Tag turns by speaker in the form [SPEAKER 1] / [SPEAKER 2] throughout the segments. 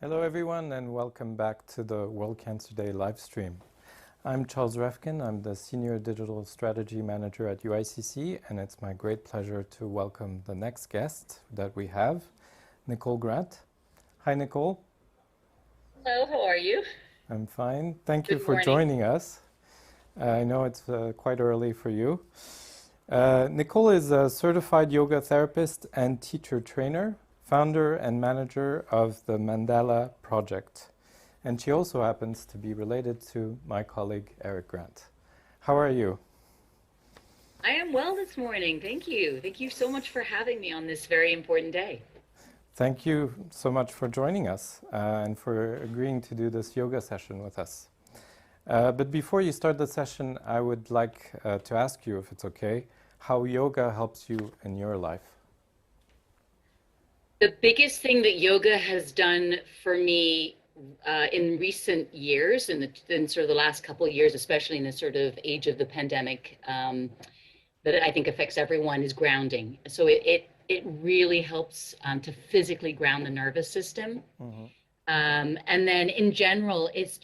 [SPEAKER 1] Hello everyone and welcome back to the World Cancer Day live stream. I'm Charles Refkin, I'm the Senior Digital Strategy Manager at UICC, and it's my great pleasure to welcome the next guest that we have, Nicole Grant. Hi Nicole.
[SPEAKER 2] Hello, how are you?
[SPEAKER 1] I'm fine. Thank you
[SPEAKER 2] Good
[SPEAKER 1] for
[SPEAKER 2] morning.
[SPEAKER 1] joining us. I know it's quite early for you. Nicole is a certified yoga therapist and teacher trainer, founder and manager of the Mandala project. And she also happens to be related to my colleague Eric Grant. How are you?
[SPEAKER 2] I am well this morning. Thank you. Thank you so much for having me on this very important day.
[SPEAKER 1] Thank you so much for joining us and for agreeing to do this yoga session with us. But before you start the session, I would like to ask you, if it's okay, how yoga helps you in your life.
[SPEAKER 2] The biggest thing that yoga has done for me in recent years, in sort of the last couple of years, especially in the sort of age of the pandemic, that I think affects everyone, is grounding. So it really helps to physically ground the nervous system.
[SPEAKER 1] Mm-hmm.
[SPEAKER 2] And then in general, it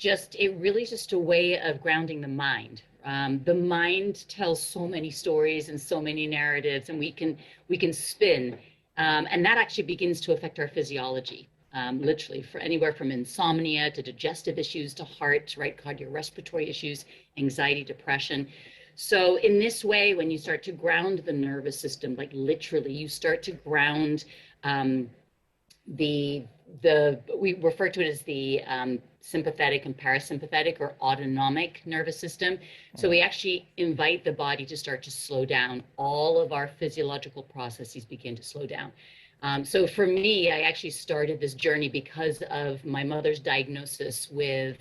[SPEAKER 2] really is just a way of grounding the mind. The mind tells so many stories and so many narratives, and we can spin, and that actually begins to affect our physiology. Literally, for anywhere from insomnia to digestive issues to heart, right, cardiorespiratory issues, anxiety, depression. So in this way, when you start to ground the nervous system, like literally, you start to ground the we refer to it as the sympathetic and parasympathetic or autonomic nervous system. So we actually invite the body to start to slow down. All of our physiological processes begin to slow down. So for me, I actually started this journey because of my mother's diagnosis with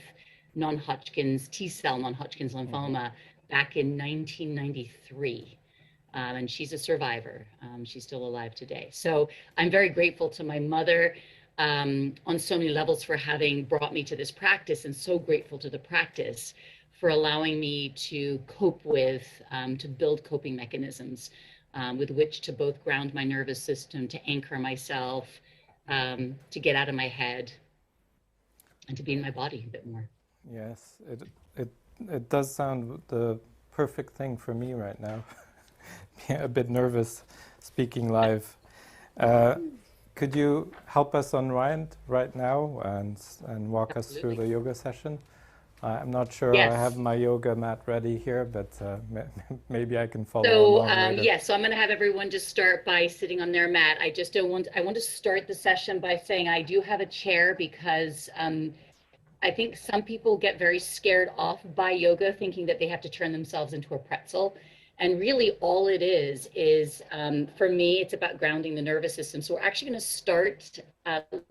[SPEAKER 2] non-Hodgkin's, T-cell non-Hodgkin's lymphoma back in 1993. And she's a survivor. She's still alive today. So I'm very grateful to my mother on so many levels for having brought me to this practice, and so grateful to the practice for allowing me to cope with, to build coping mechanisms with which to both ground my nervous system, to anchor myself, to get out of my head, and to be in my body a bit more.
[SPEAKER 1] Yes, it does sound the perfect thing for me right now. A bit nervous speaking live. Could you help us unwind right now and walk us through
[SPEAKER 2] Absolutely.
[SPEAKER 1] the yoga session? I'm not sure I have
[SPEAKER 2] Yes.
[SPEAKER 1] my yoga mat ready here, but maybe I can follow
[SPEAKER 2] So
[SPEAKER 1] along later.
[SPEAKER 2] yes, so I'm going to have everyone just start by sitting on their mat. I want to start the session by saying I do have a chair because I think some people get very scared off by yoga, thinking that they have to turn themselves into a pretzel. And really all it is for me, it's about grounding the nervous system. So we're actually going to start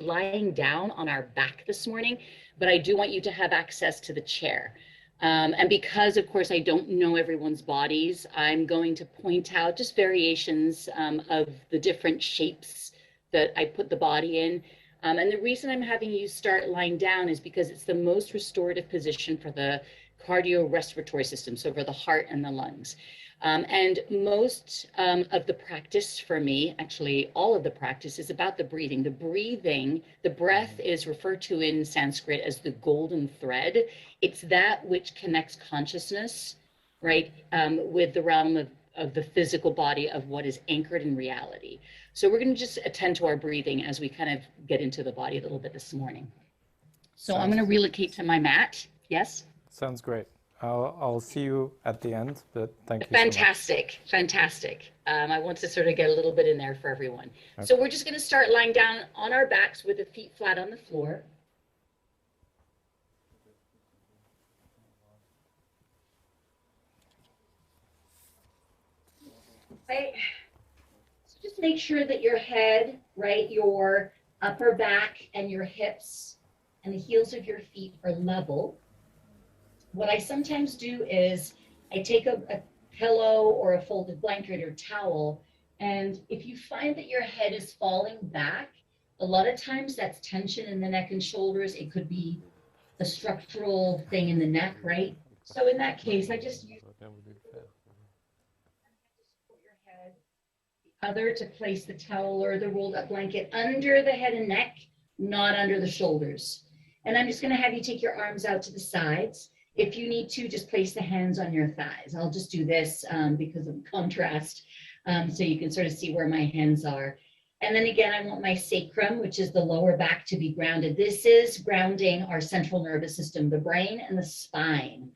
[SPEAKER 2] lying down on our back this morning, but I do want you to have access to the chair. And because, of course, I don't know everyone's bodies, I'm going to point out just variations of the different shapes that I put the body in. And the reason I'm having you start lying down is because it's the most restorative position for the cardiorespiratory system, so for the heart and the lungs. And most of the practice for me, actually all of the practice, is about the breathing. The breath is referred to in Sanskrit as the golden thread. It's that which connects consciousness, right, with the realm of the physical body, of what is anchored in reality. So we're going to just attend to our breathing as we kind of get into the body a little bit this morning. So I'm going
[SPEAKER 1] Sounds
[SPEAKER 2] to relocate to my mat. Yes?
[SPEAKER 1] sounds great. I'll see you at the end, but thank you so much.
[SPEAKER 2] Fantastic, fantastic. I want to sort of get a little bit in there for everyone.
[SPEAKER 1] Okay.
[SPEAKER 2] So we're just going to start lying down on our backs with the feet flat on the floor. Right. So just make sure that your head, right, your upper back and your hips and the heels of your feet are level. What I sometimes do is I take a pillow or a folded blanket or towel, and if you find that your head is falling back, a lot of times that's tension in the neck and shoulders. It could be a structural thing in the neck, right? So in that case, I just use your head, the other to place the towel or the rolled up blanket under the head and neck, not under the shoulders. And I'm just going to have you take your arms out to the sides. If you need to, just place the hands on your thighs. I'll just do this because of contrast, so you can sort of see where my hands are. And then again, I want my sacrum, which is the lower back, to be grounded. This is grounding our central nervous system, the brain and the spine.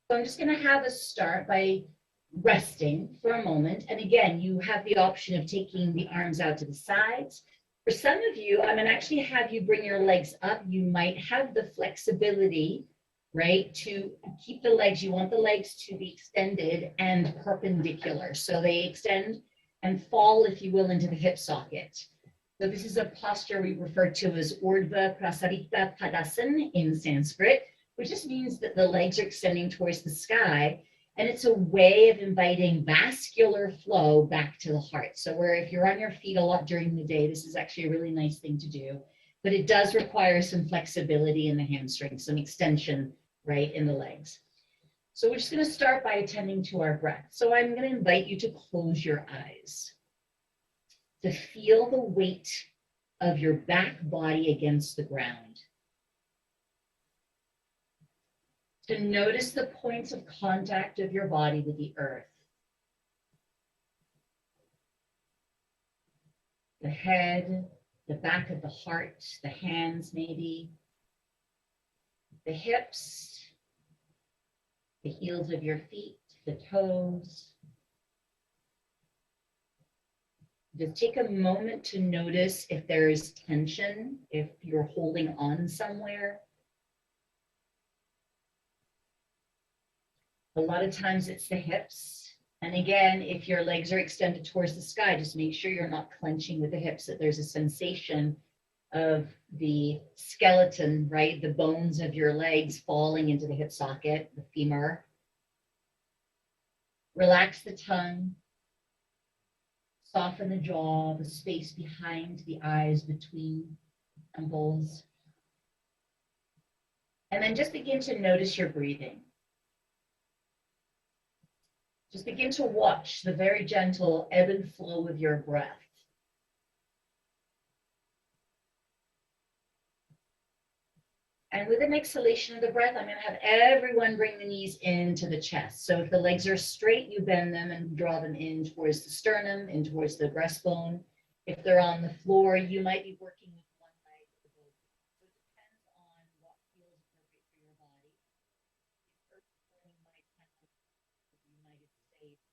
[SPEAKER 2] So I'm just going to have us start by resting for a moment. And again, you have the option of taking the arms out to the sides. For some of you, I'm going to actually have you bring your legs up. You might have the flexibility, right, to keep the legs. You want the legs to be extended and perpendicular. So they extend and fall, if you will, into the hip socket. So this is a posture we refer to as Urdhva Prasarita Padasana in Sanskrit, which just means that the legs are extending towards the sky. And it's a way of inviting vascular flow back to the heart. So where if you're on your feet a lot during the day, this is actually a really nice thing to do. But it does require some flexibility in the hamstrings, some extension, right, in the legs. So we're just going to start by attending to our breath. So I'm going to invite you to close your eyes, to feel the weight of your back body against the ground, to notice the points of contact of your body with the earth. The head, the back of the heart, the hands maybe, the hips, the heels of your feet, the toes. Just take a moment to notice if there is tension, if you're holding on somewhere. A lot of times it's the hips. And again, if your legs are extended towards the sky, just make sure you're not clenching with the hips, that there's a sensation of the skeleton, right? The bones of your legs falling into the hip socket, the femur. Relax the tongue. Soften the jaw, the space behind the eyes, between the temples. And then just begin to notice your breathing. Just begin to watch the very gentle ebb and flow of your breath. And with an exhalation of the breath, I'm going to have everyone bring the knees into the chest. So if the legs are straight, you bend them and draw them in towards the sternum, in towards the breastbone. If they're on the floor, you might be working with one leg or both. So it depends on what feels appropriate for your body. United States.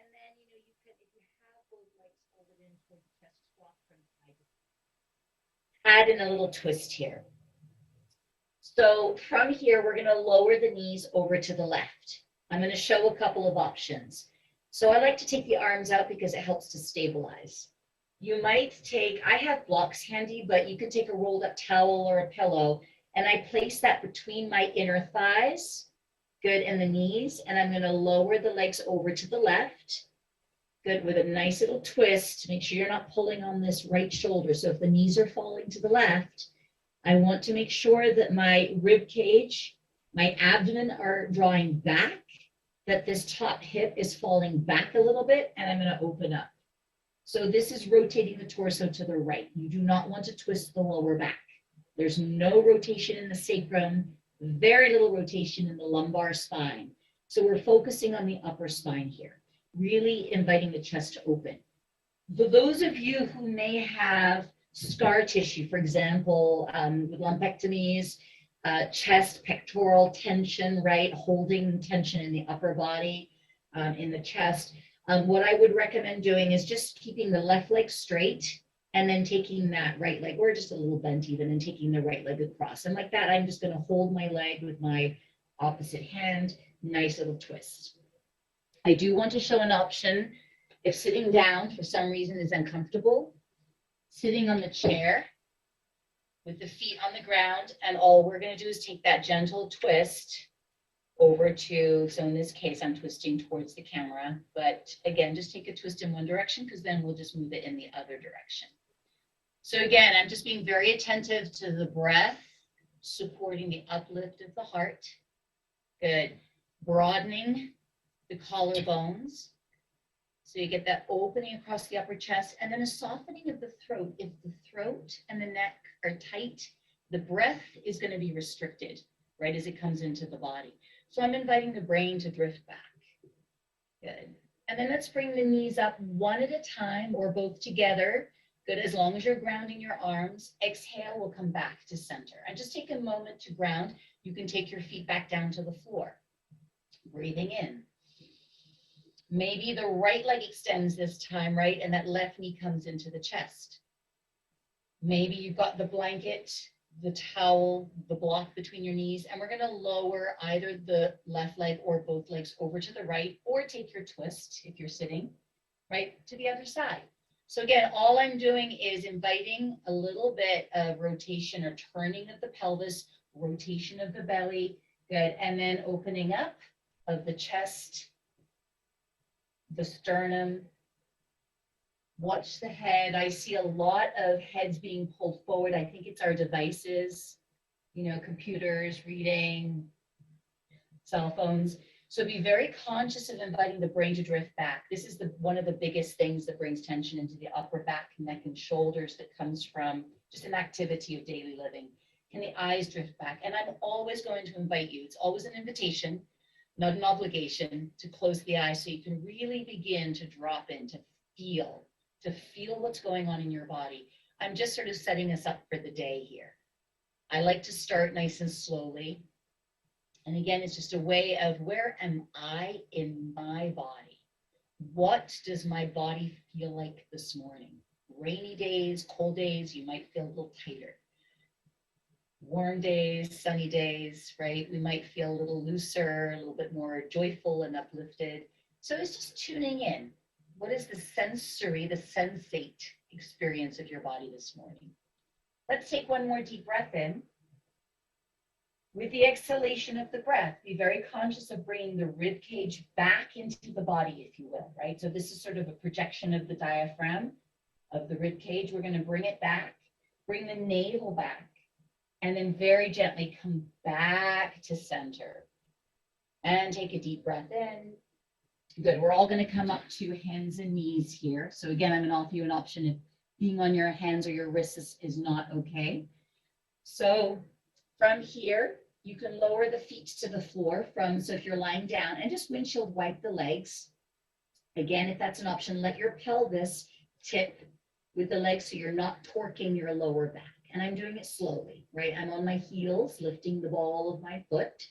[SPEAKER 2] And then, you know, you can, if you have both legs folded in towards the chest, squat from side to side. Add in a little twist here. So from here, we're going to lower the knees over to the left. I'm going to show a couple of options. So I like to take the arms out because it helps to stabilize. You might take, I have blocks handy, but you can take a rolled up towel or a pillow, and I place that between my inner thighs, good, and the knees, and I'm going to lower the legs over to the left, good, with a nice little twist. Make sure you're not pulling on this right shoulder. So if the knees are falling to the left, I want to make sure that my rib cage, my abdomen are drawing back, that this top hip is falling back a little bit, and I'm going to open up. So this is rotating the torso to the right. You do not want to twist the lower back. There's no rotation in the sacrum, very little rotation in the lumbar spine. So we're focusing on the upper spine here, really inviting the chest to open. For those of you who may have scar tissue, for example, with lumpectomies, chest, pectoral tension, right? Holding tension in the upper body, in the chest. What I would recommend doing is just keeping the left leg straight and then taking that right leg, or just a little bent even, and taking the right leg across. And like that, I'm just going to hold my leg with my opposite hand, nice little twist. I do want to show an option if sitting down for some reason is uncomfortable. Sitting on the chair with the feet on the ground, and all we're going to do is take that gentle twist over to, so in this case, I'm twisting towards the camera, but again, just take a twist in one direction because then we'll just move it in the other direction. So again, I'm just being very attentive to the breath, supporting the uplift of the heart. Good. Broadening the collarbones. So you get that opening across the upper chest, and then a softening of the throat. If the throat and the neck are tight, the breath is going to be restricted, right, as it comes into the body. So I'm inviting the brain to drift back. Good. And then let's bring the knees up one at a time or both together. Good, as long as you're grounding your arms. Exhale, we'll come back to center. And just take a moment to ground. You can take your feet back down to the floor. Breathing in. Maybe the right leg extends this time, right? And that left knee comes into the chest. Maybe you've got the blanket, the towel, the block between your knees, and we're going to lower either the left leg or both legs over to the right, or take your twist if you're sitting, right, to the other side. So again, all I'm doing is inviting a little bit of rotation or turning of the pelvis, rotation of the belly, good, and then opening up of the chest, the sternum. Watch the head. I see a lot of heads being pulled forward. I think it's our devices, you know, computers, reading, cell phones. So be very conscious of inviting the brain to drift back. This is one of the biggest things that brings tension into the upper back, neck, and shoulders that comes from just an activity of daily living. Can the eyes drift back? And I'm always going to invite you. It's always an invitation, not an obligation, to close the eyes so you can really begin to drop in, to feel what's going on in your body. I'm just sort of setting us up for the day here. I like to start nice and slowly. And again, it's just a way of, where am I in my body? What does my body feel like this morning? Rainy days, cold days, you might feel a little tighter. Warm days, sunny days, right? We might feel a little looser, a little bit more joyful and uplifted. So it's just tuning in. What is the sensory, the sensate experience of your body this morning? Let's take one more deep breath in. With the exhalation of the breath, be very conscious of bringing the rib cage back into the body, if you will, right? So this is sort of a projection of the diaphragm of the rib cage. We're going to bring it back, bring the navel back, and then very gently come back to center. And take a deep breath in. Good. We're all going to come up to hands and knees here. So again, I'm going to offer you an option if being on your hands or your wrists is not okay. So from here, you can lower the feet to the floor so if you're lying down, and just windshield wipe the legs. Again, if that's an option, let your pelvis tip with the legs so you're not torquing your lower back. And I'm doing it slowly, right? I'm on my heels, lifting the ball of my foot,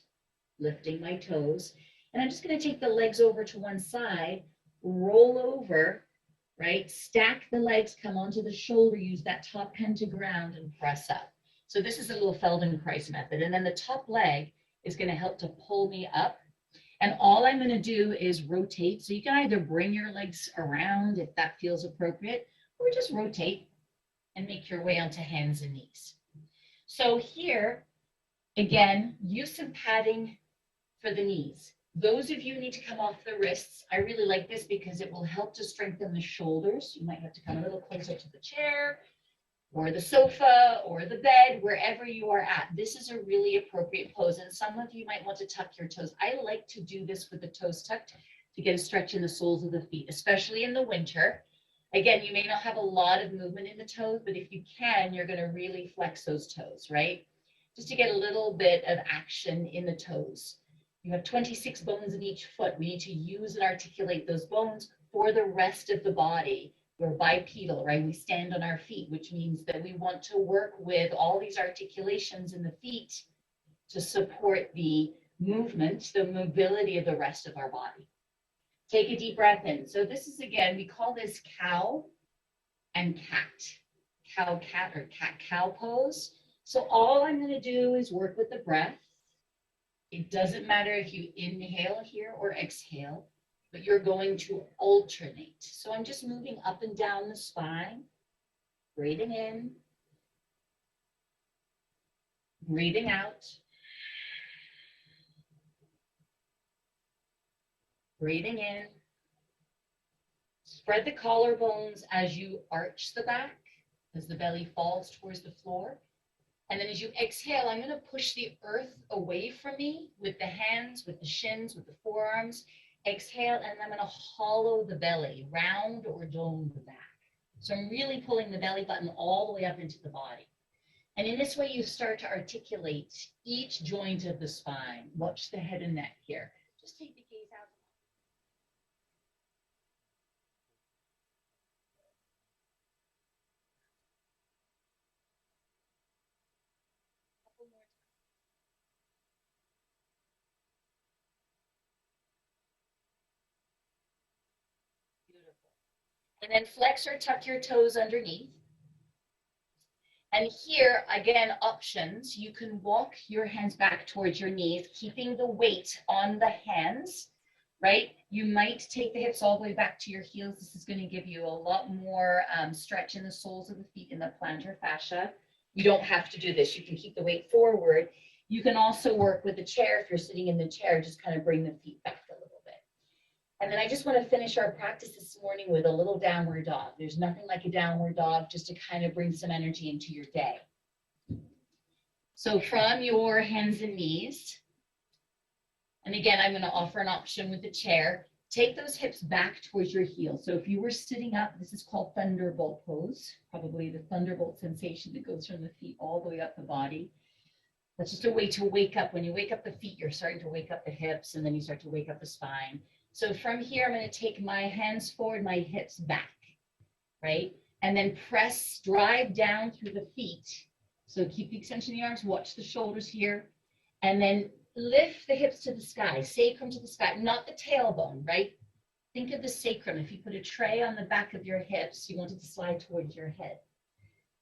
[SPEAKER 2] lifting my toes. And I'm just going to take the legs over to one side, roll over, right? Stack the legs, come onto the shoulder, use that top hand to ground and press up. So this is a little Feldenkrais method. And then the top leg is going to help to pull me up. And all I'm going to do is rotate. So you can either bring your legs around if that feels appropriate, or just rotate and make your way onto hands and knees. So here, again, use some padding for the knees. Those of you who need to come off the wrists, I really like this because it will help to strengthen the shoulders. You might have to come a little closer to the chair or the sofa or the bed, wherever you are at. This is a really appropriate pose. And some of you might want to tuck your toes. I like to do this with the toes tucked to get a stretch in the soles of the feet, especially in the winter. Again, you may not have a lot of movement in the toes, but if you can, you're going to really flex those toes, right? Just to get a little bit of action in the toes. You have 26 bones in each foot. We need to use and articulate those bones for the rest of the body. We're bipedal, right? We stand on our feet, which means that we want to work with all these articulations in the feet to support the movement, the mobility of the rest of our body. Take a deep breath in. So this is, again, we call this cow and cat. Cow, cat, or cat, cow pose. So all I'm going to do is work with the breath. It doesn't matter if you inhale here or exhale, but you're going to alternate. So I'm just moving up and down the spine, breathing in, breathing out, breathing in. Spread the collarbones as you arch the back, as the belly falls towards the floor. And then as you exhale, I'm going to push the earth away from me with the hands, with the shins, with the forearms. Exhale, and I'm going to hollow the belly, round or dome the back. So I'm really pulling the belly button all the way up into the body. And in this way, you start to articulate each joint of the spine. Watch the head and neck here. Just take the gaze out. Couple more times. Beautiful. And then flex or tuck your toes underneath. And here, again, options. You can walk your hands back towards your knees, keeping the weight on the hands, right? You might take the hips all the way back to your heels. This is going to give you a lot more stretch in the soles of the feet in the plantar fascia. You don't have to do this. You can keep the weight forward. You can also work with the chair. If you're sitting in the chair, just kind of bring the feet back a little bit. And then I just want to finish our practice this morning with a little downward dog. There's nothing like a downward dog just to kind of bring some energy into your day. So from your hands and knees, and again, I'm going to offer an option with the chair. Take those hips back towards your heels. So if you were sitting up, this is called thunderbolt pose, probably the thunderbolt sensation that goes from the feet all the way up the body. That's just a way to wake up. When you wake up the feet, you're starting to wake up the hips, and then you start to wake up the spine. So from here, I'm going to take my hands forward, my hips back, right? And then press, drive down through the feet. So keep the extension of the arms, watch the shoulders here, and then lift the hips to the sky, sacrum to the sky, not the tailbone, right? Think of the sacrum. If you put a tray on the back of your hips, you want it to slide towards your head.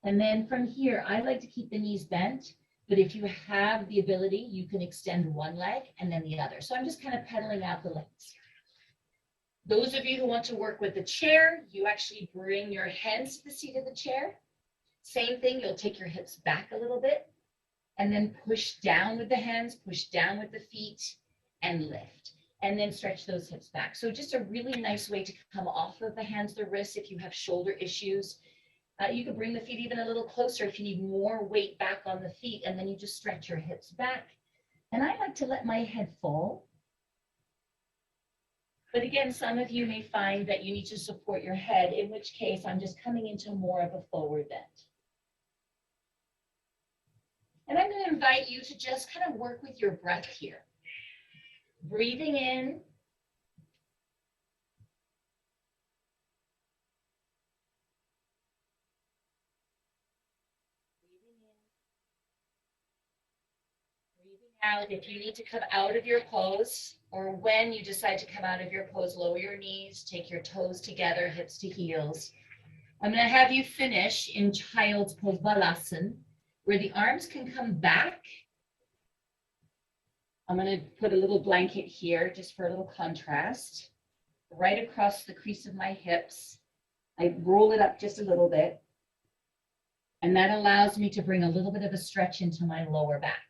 [SPEAKER 2] And then from here, I like to keep the knees bent, but if you have the ability, you can extend one leg and then the other. So I'm just kind of pedaling out the legs. Those of you who want to work with the chair, you actually bring your hands to the seat of the chair. Same thing, you'll take your hips back a little bit and then push down with the hands, push down with the feet and lift. And then stretch those hips back. So just a really nice way to come off of the hands, the wrists if you have shoulder issues. You can bring the feet even a little closer if you need more weight back on the feet, and then you just stretch your hips back. And I like to let my head fall. But again, some of you may find that you need to support your head, in which case I'm just coming into more of a forward bend. And I'm going to invite you to just kind of work with your breath here. Breathing in. Breathing out. If you need to come out of your pose, or when you decide to come out of your pose, lower your knees, take your toes together, hips to heels. I'm going to have you finish in child's pose, balasana, where the arms can come back. I'm going to put a little blanket here just for a little contrast, right across the crease of my hips. I roll it up just a little bit, and that allows me to bring a little bit of a stretch into my lower back.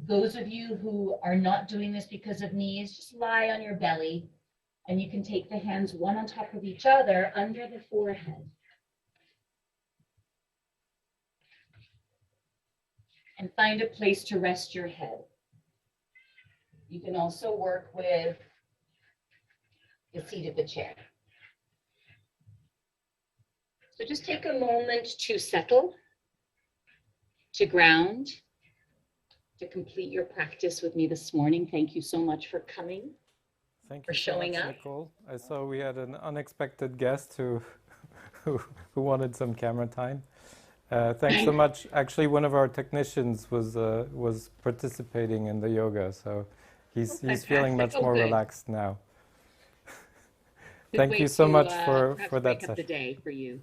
[SPEAKER 2] Those of you who are not doing this because of knees, just lie on your belly, and you can take the hands one on top of each other under the forehead. And find a place to rest your head. You can also work with the seat of the chair. So just take a moment to settle, to ground, to complete your practice with me this morning. Thank you so much for coming.
[SPEAKER 1] Thank
[SPEAKER 2] for
[SPEAKER 1] you
[SPEAKER 2] showing
[SPEAKER 1] so much,
[SPEAKER 2] up.
[SPEAKER 1] Nicole. I saw we had an unexpected guest who wanted some camera time. Thanks so much. Actually, one of our technicians was participating in the yoga, so he's feeling much more relaxed now. Thank you so much for that session.
[SPEAKER 2] The day for you.